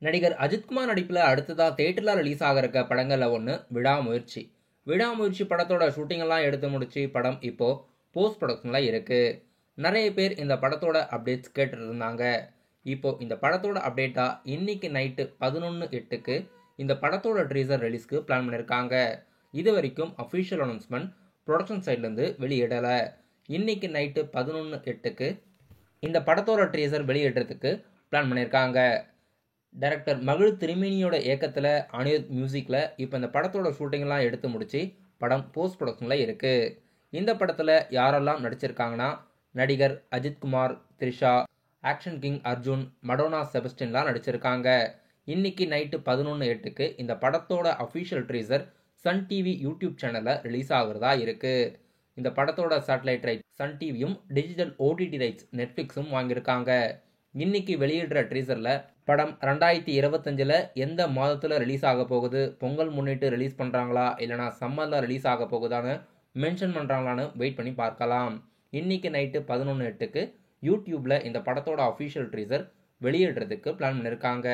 நடிகர் அஜித்குமார் நடிப்பில் அடுத்ததாக தேட்டரில் ரிலீஸ் ஆகிருக்க படங்களில் ஒன்று விடாமுயற்சி. விடாமுயற்சி படத்தோட ஷூட்டிங்கெல்லாம் எடுத்து முடிச்சு படம் இப்போது போஸ்ட் ப்ரொடக்ஷனில் இருக்குது. நிறைய பேர் இந்த படத்தோட அப்டேட்ஸ் கேட்டுட்டு இருந்தாங்க. இப்போது இந்த படத்தோட அப்டேட்டாக இன்னைக்கு நைட்டு 11:08க்கு இந்த படத்தோட ட்ரீசர் ரிலீஸ்க்கு பிளான் பண்ணியிருக்காங்க. இது வரைக்கும் அஃபிஷியல் அனௌன்ஸ்மெண்ட் ப்ரொடக்ஷன் சைட்லேருந்து வெளியிடலை. இன்னைக்கு நைட்டு 11:08க்கு இந்த படத்தோட ட்ரீசர் வெளியிடுறதுக்கு பிளான் பண்ணியிருக்காங்க. டைரக்டர் மகிழ் திருமேனியோட இயக்கத்தில் அனிருத் மியூசிக்கில் இப்போ இந்த படத்தோட ஷூட்டிங்லாம் எடுத்து முடிச்சு படம் போஸ்ட் ப்ரொடக்ஷனில் இருக்குது. இந்த படத்தில் யாரெல்லாம் நடிச்சிருக்காங்கன்னா, நடிகர் அஜித்குமார், த்ரிஷா, ஆக்ஷன் கிங் அர்ஜுன், மடோனா செபஸ்டின்லாம் நடிச்சிருக்காங்க. இன்னைக்கு நைட்டு 11:08க்கு இந்த படத்தோட official teaser Sun TV YouTube சேனலில் ரிலீஸ் ஆகுறதா இருக்குது. இந்த படத்தோட சேட்டலைட் ரைட்ஸ் சன் டிவியும் டிஜிட்டல் ஓடிடி ரைட்ஸ் நெட்ஃப்ளிக்ஸும் வாங்கியிருக்காங்க. இன்னைக்கு வெளியிடுற ட்ரீசரில் படம் 2025 எந்த மாதத்தில் ரிலீஸ் ஆக போகுது, பொங்கல் முன்னிட்டு ரிலீஸ் பண்ணுறாங்களா இல்லைனா சம்மரில் ரிலீஸ் ஆக போகுதான்னு மென்ஷன் பண்ணுறாங்களான்னு வெயிட் பண்ணி பார்க்கலாம். இன்னைக்கு நைட்டு 11:08க்கு யூடியூப்பில் இந்த படத்தோட அஃபிஷியல் ட்ரீசர் வெளியிடுறதுக்கு பிளான் பண்ணியிருக்காங்க.